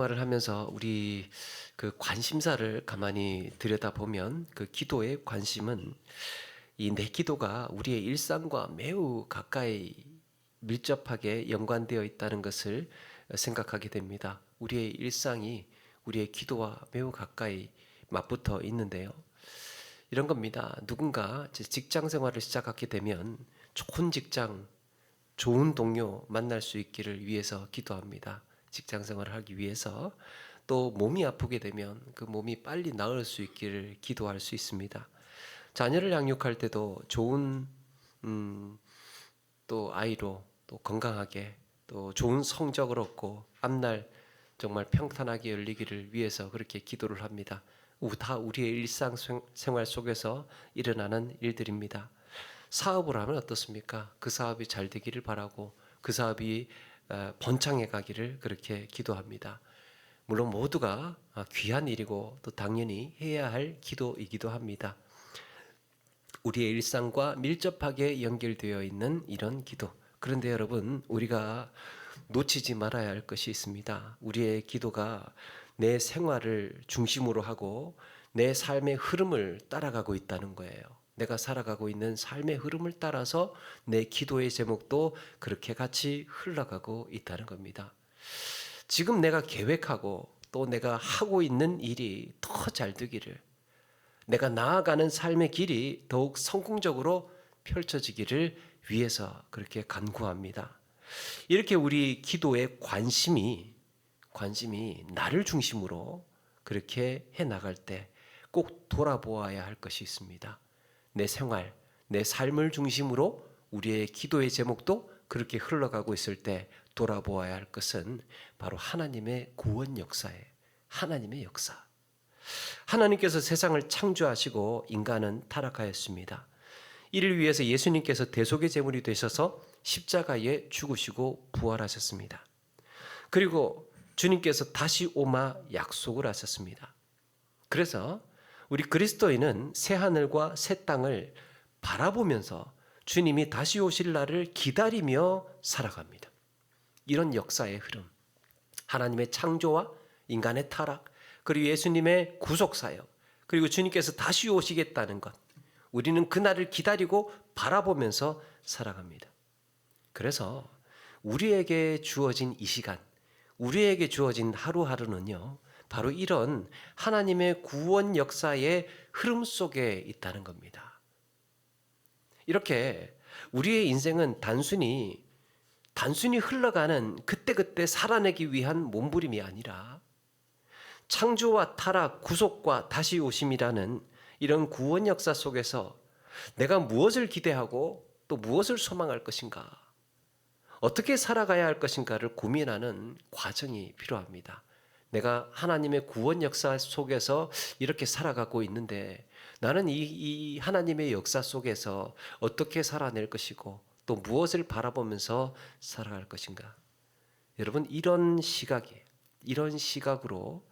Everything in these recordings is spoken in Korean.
말을 하면서 우리 그 관심사를 가만히 들여다보면 그 기도의 관심은 이 내 기도가 우리의 일상과 매우 가까이 밀접하게 연관되어 있다는 것을 생각하게 됩니다. 우리의 일상이 우리의 기도와 매우 가까이 맞붙어 있는데요. 이런 겁니다. 누군가 직장 생활을 시작하게 되면 좋은 직장, 좋은 동료 만날 수 있기를 위해서 기도합니다. 직장 생활을 하기 위해서. 또 몸이 아프게 되면 그 몸이 빨리 나을 수 있기를 기도할 수 있습니다. 자녀를 양육할 때도 좋은 또 아이로 또 건강하게 또 좋은 성적을 얻고 앞날 정말 평탄하게 열리기를 위해서 그렇게 기도를 합니다. 다 우리의 일상생활 속에서 일어나는 일들입니다. 사업을 하면 어떻습니까? 그 사업이 잘 되기를 바라고 그 사업이 번창해 가기를 그렇게 기도합니다. 물론 모두가 귀한 일이고 또 당연히 해야 할 기도이기도 합니다. 우리의 일상과 밀접하게 연결되어 있는 이런 기도. 그런데 여러분, 우리가 놓치지 말아야 할 것이 있습니다. 우리의 기도가 내 생활을 중심으로 하고 내 삶의 흐름을 따라가고 있다는 거예요. 내가 살아가고 있는 삶의 흐름을 따라서 내 기도의 제목도 그렇게 같이 흘러가고 있다는 겁니다. 지금 내가 계획하고 또 내가 하고 있는 일이 더 잘 되기를, 내가 나아가는 삶의 길이 더욱 성공적으로 펼쳐지기를 위해서 그렇게 간구합니다. 이렇게 우리 기도의 관심이 나를 중심으로 그렇게 해 나갈 때 꼭 돌아보아야 할 것이 있습니다. 내 생활, 내 삶을 중심으로 우리의 기도의 제목도 그렇게 흘러가고 있을 때 돌아보아야 할 것은 바로 하나님의 구원 역사예요. 하나님의 역사. 하나님께서 세상을 창조하시고 인간은 타락하였습니다. 이를 위해서 예수님께서 대속의 제물이 되셔서 십자가에 죽으시고 부활하셨습니다. 그리고 주님께서 다시 오마 약속을 하셨습니다. 그래서 우리 그리스도인은 새 하늘과 새 땅을 바라보면서 주님이 다시 오실 날을 기다리며 살아갑니다. 이런 역사의 흐름, 하나님의 창조와 인간의 타락, 그리고 예수님의 구속사역, 그리고 주님께서 다시 오시겠다는 것, 우리는 그날을 기다리고 바라보면서 살아갑니다. 그래서 우리에게 주어진 이 시간, 우리에게 주어진 하루하루는요, 바로 이런 하나님의 구원 역사의 흐름 속에 있다는 겁니다. 이렇게 우리의 인생은 단순히 흘러가는 그때그때 살아내기 위한 몸부림이 아니라 창조와 타락, 구속과 다시 오심이라는 이런 구원 역사 속에서 내가 무엇을 기대하고 또 무엇을 소망할 것인가, 어떻게 살아가야 할 것인가를 고민하는 과정이 필요합니다. 내가 하나님의 구원 역사 속에서 이렇게 살아가고 있는데 나는 이 하나님의 역사 속에서 어떻게 살아낼 것이고 또 무엇을 바라보면서 살아갈 것인가. 여러분, 이런 시각으로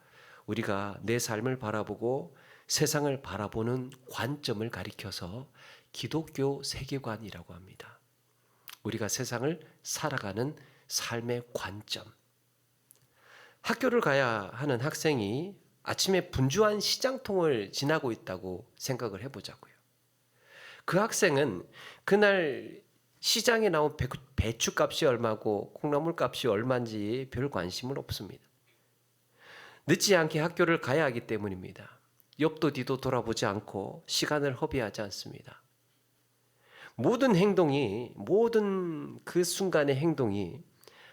우리가 내 삶을 바라보고 세상을 바라보는 관점을 가리켜서 기독교 세계관이라고 합니다. 우리가 세상을 살아가는 삶의 관점. 학교를 가야 하는 학생이 아침에 분주한 시장통을 지나고 있다고 생각을 해보자고요. 그 학생은 그날 시장에 나온 배추값이 얼마고 콩나물값이 얼마인지 별 관심은 없습니다. 늦지 않게 학교를 가야 하기 때문입니다. 옆도 뒤도 돌아보지 않고 시간을 허비하지 않습니다. 모든 그 순간의 행동이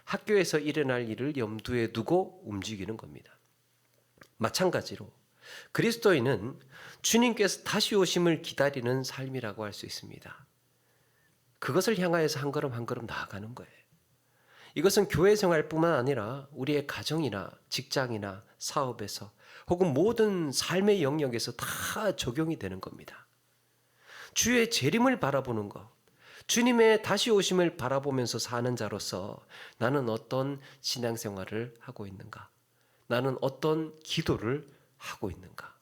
학교에서 일어날 일을 염두에 두고 움직이는 겁니다. 마찬가지로 그리스도인은 주님께서 다시 오심을 기다리는 삶이라고 할 수 있습니다. 그것을 향하여서 한 걸음 한 걸음 나아가는 거예요. 이것은 교회 생활뿐만 아니라 우리의 가정이나 직장이나 사업에서 혹은 모든 삶의 영역에서 다 적용이 되는 겁니다. 주의 재림을 바라보는 것, 주님의 다시 오심을 바라보면서 사는 자로서 나는 어떤 신앙생활을 하고 있는가? 나는 어떤 기도를 하고 있는가?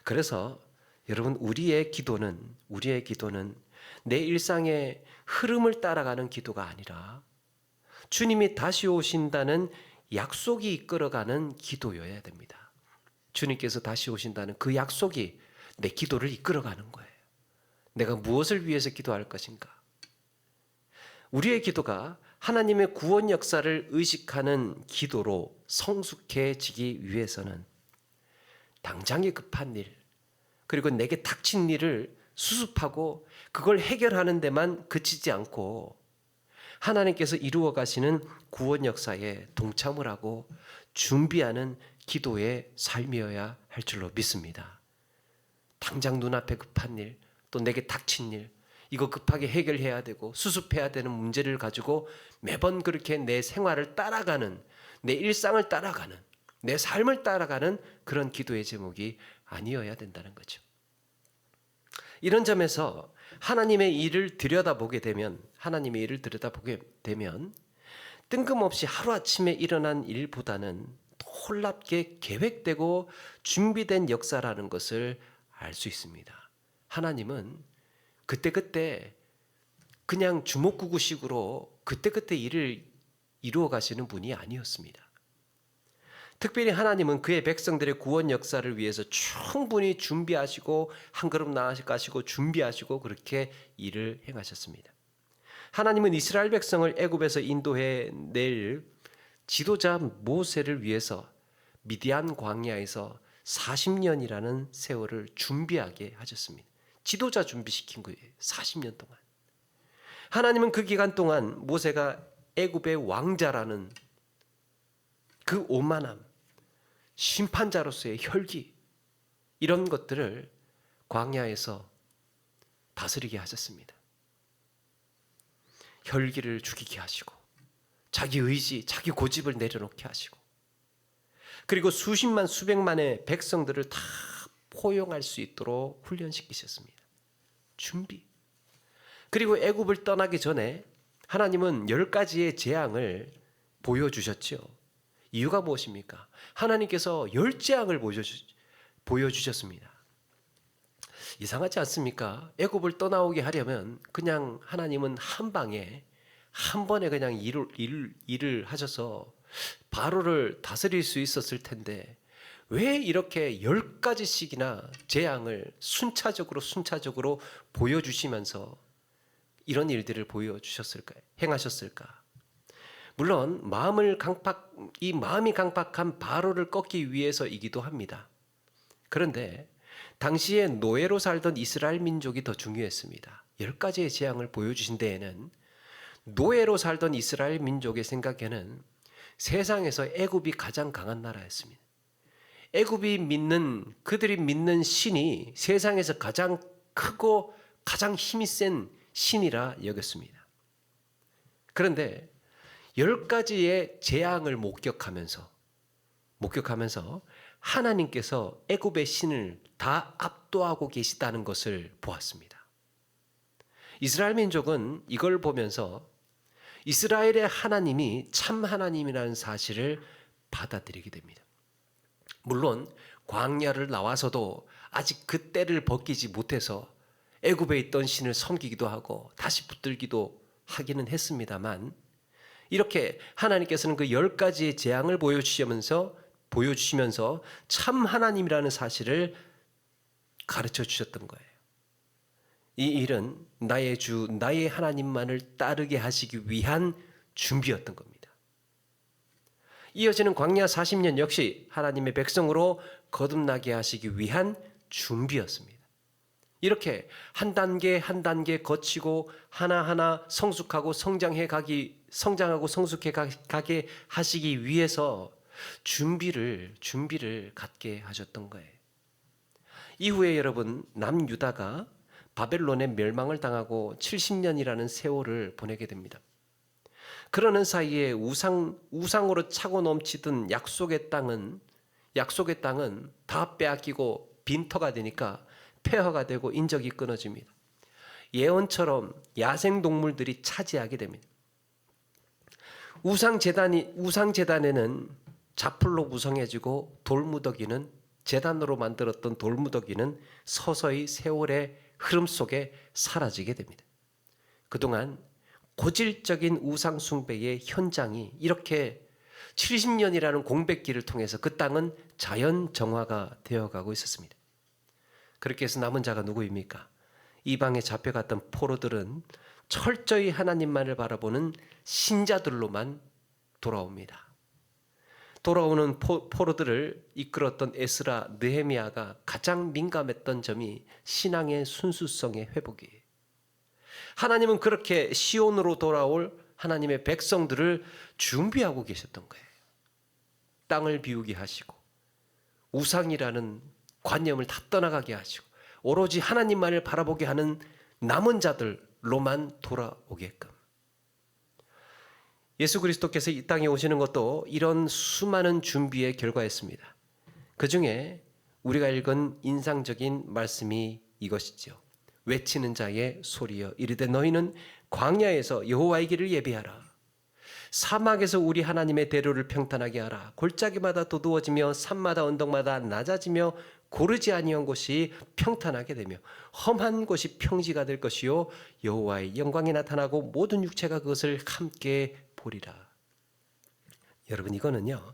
그래서 여러분, 우리의 기도는 내 일상의 흐름을 따라가는 기도가 아니라 주님이 다시 오신다는 약속이 이끌어가는 기도여야 됩니다. 주님께서 다시 오신다는 그 약속이 내 기도를 이끌어가는 거예요. 내가 무엇을 위해서 기도할 것인가? 우리의 기도가 하나님의 구원 역사를 의식하는 기도로 성숙해지기 위해서는 당장의 급한 일, 그리고 내게 닥친 일을 수습하고 그걸 해결하는 데만 그치지 않고 하나님께서 이루어 가시는 구원 역사에 동참을 하고 준비하는 기도의 삶이어야 할 줄로 믿습니다. 당장 눈앞에 급한 일, 또 내게 닥친 일, 이거 급하게 해결해야 되고 수습해야 되는 문제를 가지고 매번 그렇게 내 생활을 따라가는, 내 일상을 따라가는, 내 삶을 따라가는 그런 기도의 제목이 아니어야 된다는 거죠. 이런 점에서 하나님의 일을 들여다보게 되면 뜬금없이 하루아침에 일어난 일보다는 놀랍게 계획되고 준비된 역사라는 것을 알 수 있습니다. 하나님은 그때그때 그냥 주먹구구식으로 그때그때 일을 이루어 가시는 분이 아니었습니다. 특별히 하나님은 그의 백성들의 구원 역사를 위해서 충분히 준비하시고 한 걸음 나아가시고 준비하시고 그렇게 일을 행하셨습니다. 하나님은 이스라엘 백성을 애굽에서 인도해 낼 지도자 모세를 위해서 미디안 광야에서 40년이라는 세월을 준비하게 하셨습니다. 지도자 준비시킨 거예요. 40년 동안. 하나님은 그 기간 동안 모세가 애굽의 왕자라는 그 오만함, 심판자로서의 혈기, 이런 것들을 광야에서 다스리게 하셨습니다. 혈기를 죽이게 하시고 자기 의지, 자기 고집을 내려놓게 하시고, 그리고 수십만 수백만의 백성들을 다 포용할 수 있도록 훈련시키셨습니다. 준비. 그리고 애굽을 떠나기 전에 하나님은 10가지의 재앙을 보여주셨죠. 이유가 무엇입니까? 하나님께서 10재앙을 보여주셨습니다. 이상하지 않습니까? 애굽을 떠나오게 하려면 그냥 하나님은 한 방에 한 번에 그냥 일을 하셔서 바로를 다스릴 수 있었을 텐데 왜 이렇게 10가지씩이나 재앙을 순차적으로 보여주시면서 이런 일들을 보여주셨을까요? 행하셨을까? 물론 이 마음이 강팍한 바로를 꺾기 위해서이기도 합니다. 그런데 당시에 노예로 살던 이스라엘 민족이 더 중요했습니다. 10가지의 재앙을 보여주신 데에는 노예로 살던 이스라엘 민족의 생각에는 세상에서 애굽이 가장 강한 나라였습니다. 그들이 믿는 신이 세상에서 가장 크고 가장 힘이 센 신이라 여겼습니다. 그런데 10가지의 재앙을 목격하면서 하나님께서 애굽의 신을 다 압도하고 계시다는 것을 보았습니다. 이스라엘 민족은 이걸 보면서 이스라엘의 하나님이 참 하나님이라는 사실을 받아들이게 됩니다. 물론 광야를 나와서도 아직 그 때를 벗기지 못해서 애굽에 있던 신을 섬기기도 하고 다시 붙들기도 하기는 했습니다만, 이렇게 하나님께서는 그 10가지의 재앙을 보여주시면서 참 하나님이라는 사실을 가르쳐 주셨던 거예요. 이 일은 나의 주, 나의 하나님만을 따르게 하시기 위한 준비였던 겁니다. 이어지는 광야 40년 역시 하나님의 백성으로 거듭나게 하시기 위한 준비였습니다. 이렇게 한 단계 한 단계 거치고 하나하나 성숙하고 성장하고 성숙해 가게 하시기 위해서 준비를 갖게 하셨던 거예요. 이후에 여러분, 남유다가 바벨론의 멸망을 당하고 70년이라는 세월을 보내게 됩니다. 그러는 사이에 우상으로 차고 넘치던 약속의 땅은 다 빼앗기고 빈터가 되니까 폐허가 되고 인적이 끊어집니다. 예언처럼 야생동물들이 차지하게 됩니다. 우상제단에는 자풀로 구성해지고 제단으로 만들었던 돌무더기는 서서히 세월의 흐름 속에 사라지게 됩니다. 그동안 고질적인 우상 숭배의 현장이 이렇게 70년이라는 공백기를 통해서 그 땅은 자연 정화가 되어가고 있었습니다. 그렇게 해서 남은 자가 누구입니까? 이방에 잡혀갔던 포로들은 철저히 하나님만을 바라보는 신자들로만 돌아옵니다. 돌아오는 포로들을 이끌었던 에스라, 느헤미야가 가장 민감했던 점이 신앙의 순수성의 회복이에요. 하나님은 그렇게 시온으로 돌아올 하나님의 백성들을 준비하고 계셨던 거예요. 땅을 비우게 하시고 우상이라는 관념을 다 떠나가게 하시고 오로지 하나님만을 바라보게 하는 남은 자들로만 돌아오게끔. 예수 그리스도께서 이 땅에 오시는 것도 이런 수많은 준비의 결과였습니다. 그 중에 우리가 읽은 인상적인 말씀이 이것이죠. 외치는 자의 소리여 이르되 너희는 광야에서 여호와의 길을 예비하라. 사막에서 우리 하나님의 대로를 평탄하게 하라. 골짜기마다 도두어지며 산마다 언덕마다 낮아지며 고르지 아니한 곳이 평탄하게 되며 험한 곳이 평지가 될 것이요 여호와의 영광이 나타나고 모든 육체가 그것을 함께 보리라. 여러분, 이거는요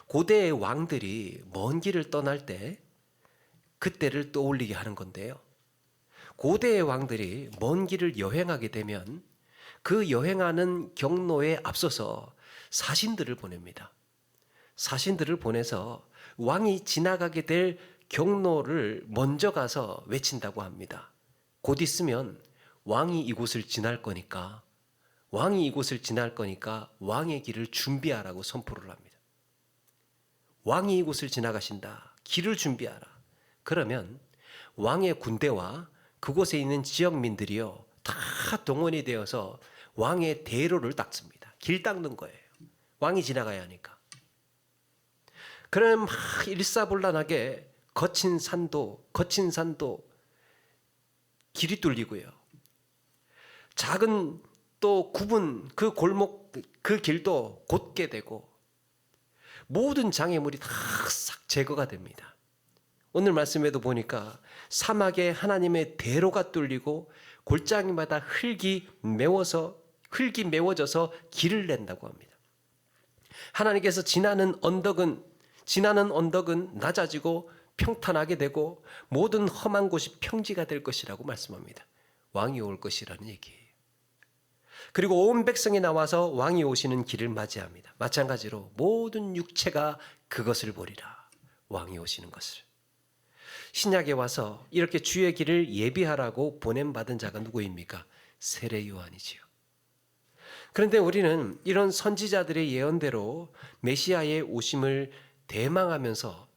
고대의 왕들이 먼 길을 떠날 때 그때를 떠올리게 하는 건데요. 고대의 왕들이 먼 길을 여행하게 되면 그 여행하는 경로에 앞서서 사신들을 보냅니다. 사신들을 보내서 왕이 지나가게 될 경로를 먼저 가서 외친다고 합니다. 곧 있으면 왕이 이곳을 지날 거니까 왕의 길을 준비하라고 선포를 합니다. 왕이 이곳을 지나가신다. 길을 준비하라. 그러면 왕의 군대와 그곳에 있는 지역민들이요 다 동원이 되어서 왕의 대로를 닦습니다. 길 닦는 거예요. 왕이 지나가야 하니까. 그러면 막 일사불란하게 거친 산도 길이 뚫리고요. 작은 또 굽은 그 골목 그 길도 곧게 되고 모든 장애물이 다 싹 제거가 됩니다. 오늘 말씀에도 보니까 사막에 하나님의 대로가 뚫리고 골짜기마다 흙이 메워져서 길을 낸다고 합니다. 하나님께서 지나는 언덕은 낮아지고 평탄하게 되고 모든 험한 곳이 평지가 될 것이라고 말씀합니다. 왕이 올 것이라는 얘기예요. 그리고 온 백성이 나와서 왕이 오시는 길을 맞이합니다. 마찬가지로 모든 육체가 그것을 보리라. 왕이 오시는 것을. 신약에 와서 이렇게 주의 길을 예비하라고 보냄받은 자가 누구입니까? 세례 요한이지요. 그런데 우리는 이런 선지자들의 예언대로 메시아의 오심을 대망하면서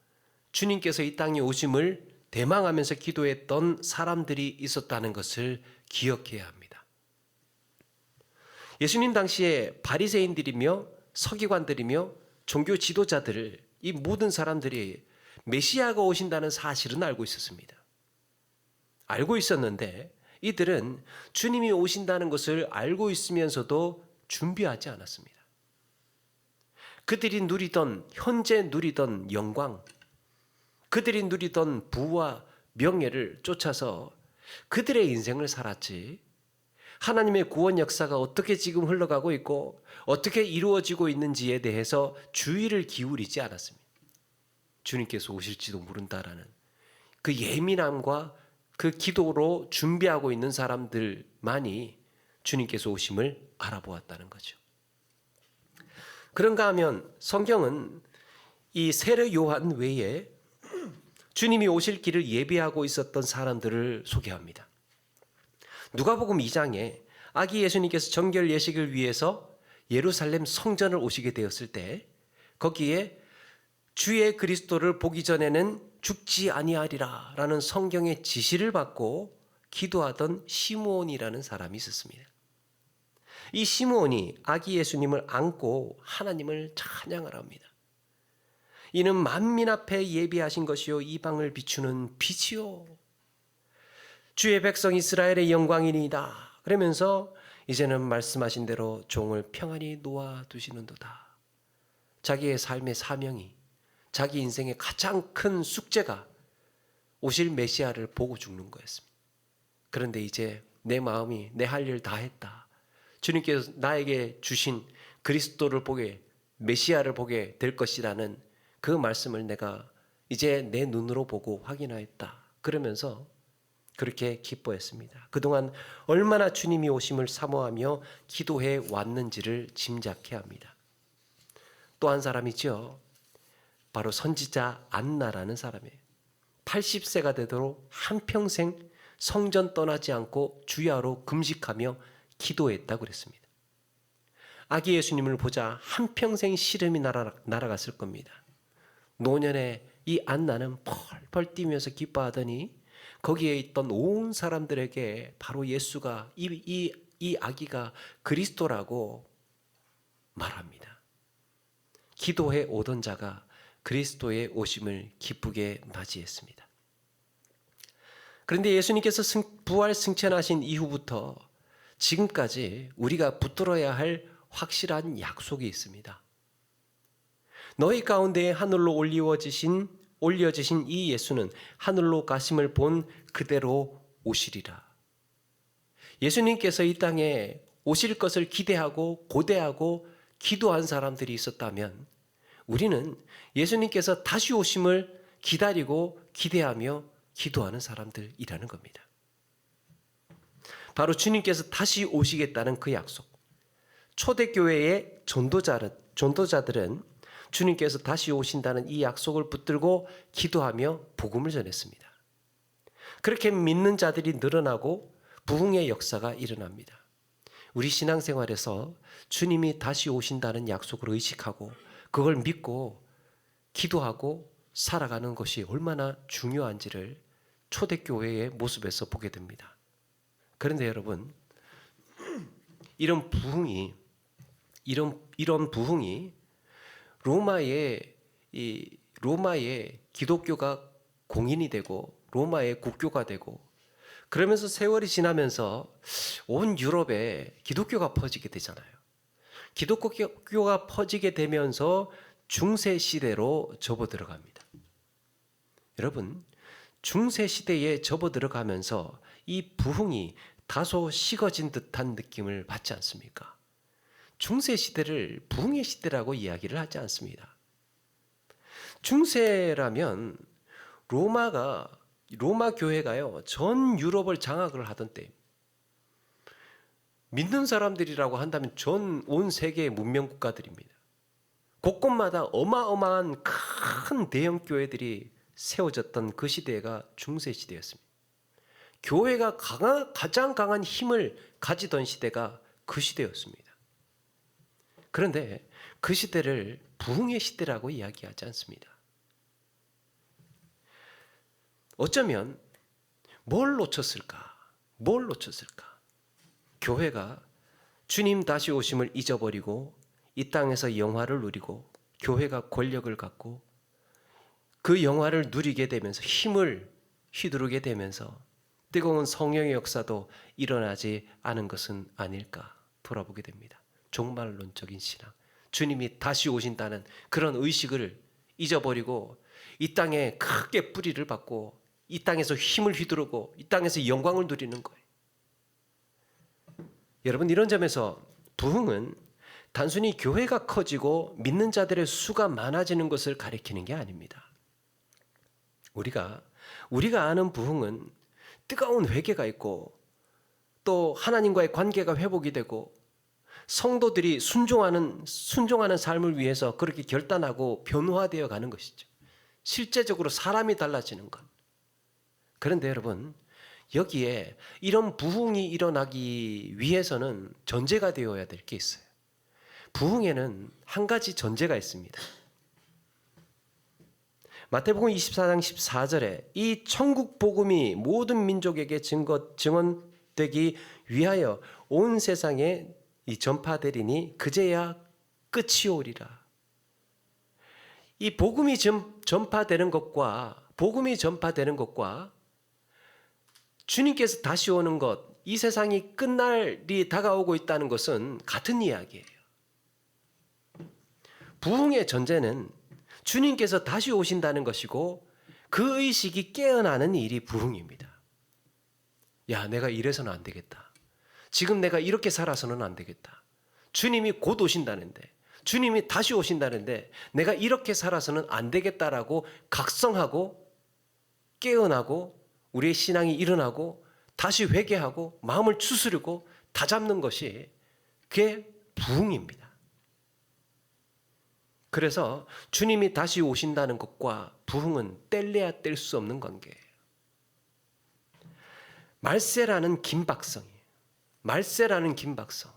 주님께서 이 땅에 오심을 대망하면서 기도했던 사람들이 있었다는 것을 기억해야 합니다. 예수님 당시에 바리새인들이며 서기관들이며 종교 지도자들, 이 모든 사람들이 메시아가 오신다는 사실은 알고 있었습니다. 알고 있었는데 이들은 주님이 오신다는 것을 알고 있으면서도 준비하지 않았습니다. 그들이 현재 누리던 영광, 그들이 누리던 부와 명예를 쫓아서 그들의 인생을 살았지, 하나님의 구원 역사가 어떻게 지금 흘러가고 있고 어떻게 이루어지고 있는지에 대해서 주의를 기울이지 않았습니다. 주님께서 오실지도 모른다라는 그 예민함과 그 기도로 준비하고 있는 사람들만이 주님께서 오심을 알아보았다는 거죠. 그런가 하면 성경은 이 세례 요한 외에 주님이 오실 길을 예비하고 있었던 사람들을 소개합니다. 누가복음 2장에 아기 예수님께서 정결 예식을 위해서 예루살렘 성전을 오시게 되었을 때 거기에 주의 그리스도를 보기 전에는 죽지 아니하리라 라는 성경의 지시를 받고 기도하던 시므온이라는 사람이 있었습니다. 이 시므온이 아기 예수님을 안고 하나님을 찬양을 합니다. 이는 만민 앞에 예비하신 것이요 이방을 비추는 빛이요 주의 백성 이스라엘의 영광이니이다. 그러면서 이제는 말씀하신 대로 종을 평안히 놓아두시는도다. 자기의 삶의 사명이, 자기 인생의 가장 큰 숙제가 오실 메시아를 보고 죽는 거였습니다. 그런데 이제 내 마음이 내 할 일 다 했다. 주님께서 나에게 주신 그리스도를 보게 메시아를 보게 될 것이라는 그 말씀을 내가 이제 내 눈으로 보고 확인하였다. 그러면서 그렇게 기뻐했습니다. 그동안 얼마나 주님이 오심을 사모하며 기도해 왔는지를 짐작케 합니다. 또 한 사람이죠. 바로 선지자 안나라는 사람이에요. 80세가 되도록 한평생 성전 떠나지 않고 주야로 금식하며 기도했다고 그랬습니다. 아기 예수님을 보자 한평생 시름이 날아갔을 겁니다. 노년에 이 안나는 펄펄 뛰면서 기뻐하더니 거기에 있던 온 사람들에게 바로 예수가 이 아기가 그리스도라고 말합니다. 기도해 오던 자가 그리스도의 오심을 기쁘게 맞이했습니다. 그런데 예수님께서 부활 승천하신 이후부터 지금까지 우리가 붙들어야 할 확실한 약속이 있습니다. 너희 가운데 하늘로 올려지신 이 예수는 하늘로 가심을 본 그대로 오시리라. 예수님께서 이 땅에 오실 것을 기대하고 고대하고 기도한 사람들이 있었다면 우리는 예수님께서 다시 오심을 기다리고 기대하며 기도하는 사람들이라는 겁니다. 바로 주님께서 다시 오시겠다는 그 약속. 초대교회의 전도자들은 주님께서 다시 오신다는 이 약속을 붙들고 기도하며 복음을 전했습니다. 그렇게 믿는 자들이 늘어나고 부흥의 역사가 일어납니다. 우리 신앙생활에서 주님이 다시 오신다는 약속을 의식하고 그걸 믿고 기도하고 살아가는 것이 얼마나 중요한지를 초대교회의 모습에서 보게 됩니다. 그런데 여러분, 이런 부흥이 로마의 기독교가 공인이 되고 로마의 국교가 되고 그러면서 세월이 지나면서 온 유럽에 기독교가 퍼지게 되잖아요. 기독교가 퍼지게 되면서 중세 시대로 접어들어갑니다. 여러분, 중세 시대에 접어들어가면서 이 부흥이 다소 식어진 듯한 느낌을 받지 않습니까? 중세 시대를 부흥의 시대라고 이야기를 하지 않습니다. 중세라면 로마 교회가요 전 유럽을 장악을 하던 때, 믿는 사람들이라고 한다면 전 온 세계의 문명 국가들입니다. 곳곳마다 어마어마한 큰 대형 교회들이 세워졌던 그 시대가 중세 시대였습니다. 교회가 가장 강한 힘을 가지던 시대가 그 시대였습니다. 그런데 그 시대를 부흥의 시대라고 이야기하지 않습니다. 어쩌면 뭘 놓쳤을까? 교회가 주님 다시 오심을 잊어버리고 이 땅에서 영화를 누리고 교회가 권력을 갖고 그 영화를 누리게 되면서 힘을 휘두르게 되면서 뜨거운 성령의 역사도 일어나지 않은 것은 아닐까 돌아보게 됩니다. 종말론적인 신앙, 주님이 다시 오신다는 그런 의식을 잊어버리고 이 땅에 크게 뿌리를 받고 이 땅에서 힘을 휘두르고 이 땅에서 영광을 누리는 거예요. 여러분, 이런 점에서 부흥은 단순히 교회가 커지고 믿는 자들의 수가 많아지는 것을 가리키는 게 아닙니다. 우리가 아는 부흥은 뜨거운 회개가 있고 또 하나님과의 관계가 회복이 되고 성도들이 순종하는 삶을 위해서 그렇게 결단하고 변화되어 가는 것이죠. 실제적으로 사람이 달라지는 것. 그런데 여러분, 여기에 이런 부흥이 일어나기 위해서는 전제가 되어야 될 게 있어요. 부흥에는 한 가지 전제가 있습니다. 마태복음 24장 14절에 이 천국 복음이 모든 민족에게 증언되기 위하여 온 세상에 이 전파되리니 그제야 끝이 오리라. 이 복음이 전파되는 것과 주님께서 다시 오는 것, 이 세상이 끝날이 다가오고 있다는 것은 같은 이야기예요. 부흥의 전제는 주님께서 다시 오신다는 것이고 그 의식이 깨어나는 일이 부흥입니다. 야, 내가 이래서는 안 되겠다. 지금 내가 이렇게 살아서는 안 되겠다. 주님이 곧 오신다는데, 주님이 다시 오신다는데 내가 이렇게 살아서는 안 되겠다라고 각성하고 깨어나고 우리의 신앙이 일어나고 다시 회개하고 마음을 추스르고 다잡는 것이 그게 부흥입니다. 그래서 주님이 다시 오신다는 것과 부흥은 뗄래야 뗄 수 없는 관계예요. 말세라는 긴박성이에요. 말세라는 긴박성.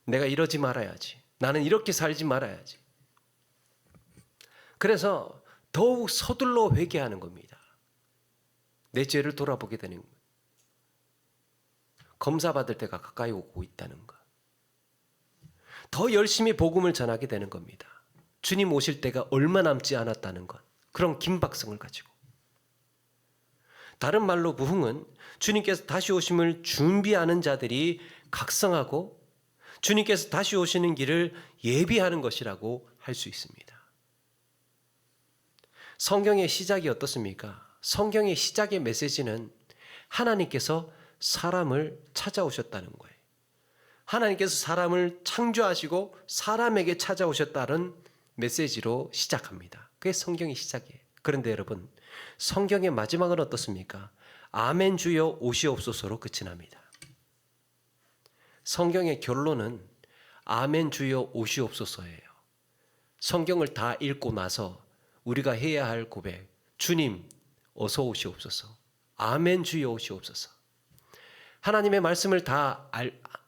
내가 이러지 말아야지. 나는 이렇게 살지 말아야지. 그래서 더욱 서둘러 회개하는 겁니다. 내 죄를 돌아보게 되는 거예요. 검사받을 때가 가까이 오고 있다는 것. 더 열심히 복음을 전하게 되는 겁니다. 주님 오실 때가 얼마 남지 않았다는 것. 그런 긴박성을 가지고. 다른 말로 부흥은 주님께서 다시 오심을 준비하는 자들이 각성하고 주님께서 다시 오시는 길을 예비하는 것이라고 할 수 있습니다. 성경의 시작이 어떻습니까? 성경의 시작의 메시지는 하나님께서 사람을 찾아오셨다는 거예요. 하나님께서 사람을 창조하시고 사람에게 찾아오셨다는 메시지로 시작합니다. 그게 성경의 시작이에요. 그런데 여러분, 성경의 마지막은 어떻습니까? 아멘 주여 오시옵소서로 끝이 납니다. 성경의 결론은 아멘 주여 오시옵소서예요. 성경을 다 읽고 나서 우리가 해야 할 고백, 주님 어서 오시옵소서. 아멘 주여 오시옵소서. 하나님의 말씀을 다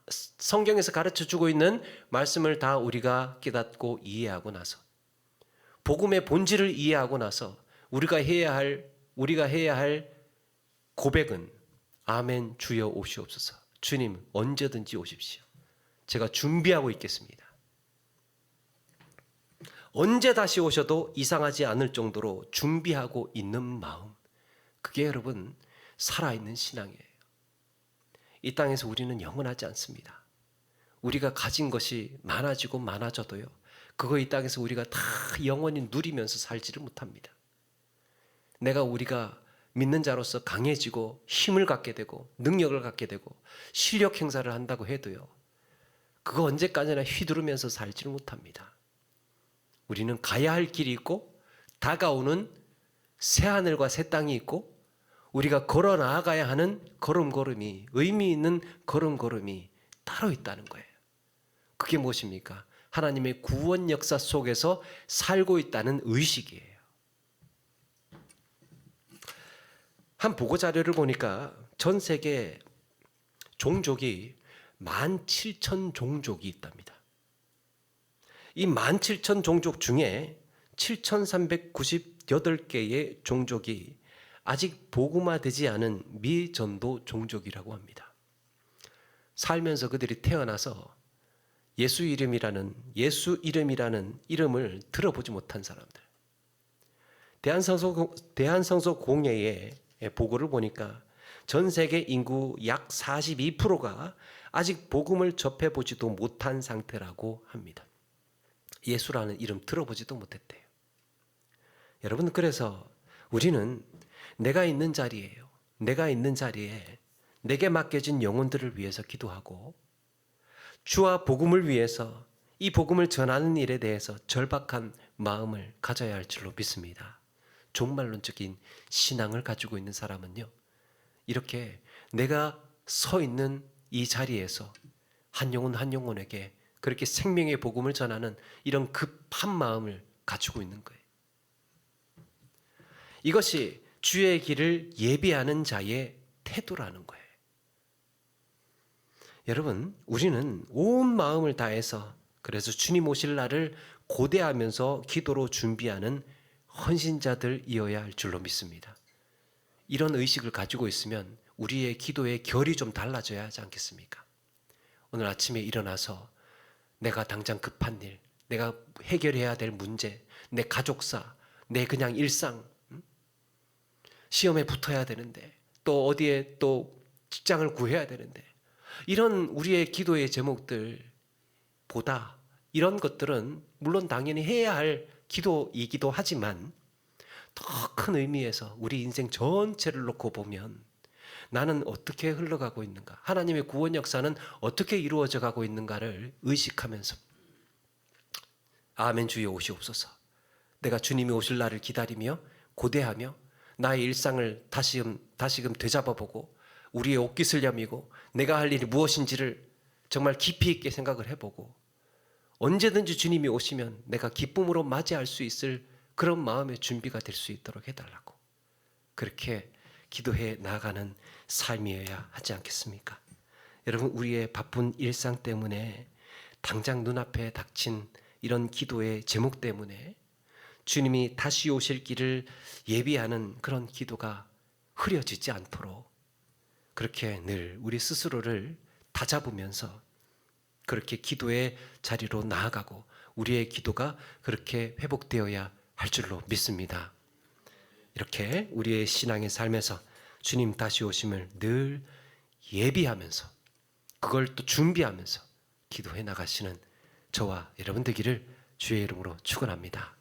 성경에서 가르쳐주고 있는 말씀을 다 우리가 깨닫고 이해하고 나서 복음의 본질을 이해하고 나서 우리가 해야 할 고백은 아멘 주여 오시옵소서. 주님 언제든지 오십시오. 제가 준비하고 있겠습니다. 언제 다시 오셔도 이상하지 않을 정도로 준비하고 있는 마음, 그게 여러분 살아있는 신앙이에요. 이 땅에서 우리는 영원하지 않습니다. 우리가 가진 것이 많아지고 많아져도요, 그거 이 땅에서 우리가 다 영원히 누리면서 살지를 못합니다. 우리가 믿는 자로서 강해지고 힘을 갖게 되고 능력을 갖게 되고 실력 행사를 한다고 해도요, 그거 언제까지나 휘두르면서 살지를 못합니다. 우리는 가야 할 길이 있고 다가오는 새하늘과 새 땅이 있고 우리가 걸어 나아가야 하는 걸음걸음이, 의미 있는 걸음걸음이 따로 있다는 거예요. 그게 무엇입니까? 하나님의 구원 역사 속에서 살고 있다는 의식이에요. 한 보고 자료를 보니까 전 세계 종족이 17,000 종족이 있답니다. 이 17,000 종족 중에 7,398개의 종족이 아직 복음화되지 않은 미전도 종족이라고 합니다. 살면서 그들이 태어나서 예수 이름이라는 이름을 들어보지 못한 사람들. 대한성서 공회의 보고를 보니까 전 세계 인구 약 42%가 아직 복음을 접해보지도 못한 상태라고 합니다. 예수라는 이름 들어보지도 못했대요. 여러분, 그래서 우리는 내가 있는 자리에 내게 맡겨진 영혼들을 위해서 기도하고 주와 복음을 위해서 이 복음을 전하는 일에 대해서 절박한 마음을 가져야 할 줄로 믿습니다. 종말론적인 신앙을 가지고 있는 사람은요, 이렇게 내가 서 있는 이 자리에서 한 영혼에게 그렇게 생명의 복음을 전하는 이런 급한 마음을 가지고 있는 거예요. 이것이 주의 길을 예비하는 자의 태도라는 거예요. 여러분, 우리는 온 마음을 다해서 그래서 주님 오실 날을 고대하면서 기도로 준비하는 헌신자들이어야 할 줄로 믿습니다. 이런 의식을 가지고 있으면 우리의 기도의 결이 좀 달라져야 하지 않겠습니까? 오늘 아침에 일어나서 내가 당장 급한 일, 내가 해결해야 될 문제, 내 가족사, 내 그냥 일상, 시험에 붙어야 되는데 또 어디에 또 직장을 구해야 되는데, 이런 우리의 기도의 제목들보다 이런 것들은 물론 당연히 해야 할 기도이기도 하지만 더 큰 의미에서 우리 인생 전체를 놓고 보면 나는 어떻게 흘러가고 있는가, 하나님의 구원 역사는 어떻게 이루어져 가고 있는가를 의식하면서 아멘 주여 오시옵소서. 내가 주님이 오실 날을 기다리며 고대하며 나의 일상을 다시금 되잡아보고 우리의 옷깃을 여미고 내가 할 일이 무엇인지를 정말 깊이 있게 생각을 해보고 언제든지 주님이 오시면 내가 기쁨으로 맞이할 수 있을 그런 마음의 준비가 될 수 있도록 해달라고, 그렇게 기도해 나아가는 삶이어야 하지 않겠습니까? 여러분, 우리의 바쁜 일상 때문에 당장 눈앞에 닥친 이런 기도의 제목 때문에 주님이 다시 오실 길을 예비하는 그런 기도가 흐려지지 않도록 그렇게 늘 우리 스스로를 다잡으면서 그렇게 기도의 자리로 나아가고 우리의 기도가 그렇게 회복되어야 할 줄로 믿습니다. 이렇게 우리의 신앙의 삶에서 주님 다시 오심을 늘 예비하면서 그걸 또 준비하면서 기도해 나가시는 저와 여러분 되기를 주의 이름으로 축원합니다.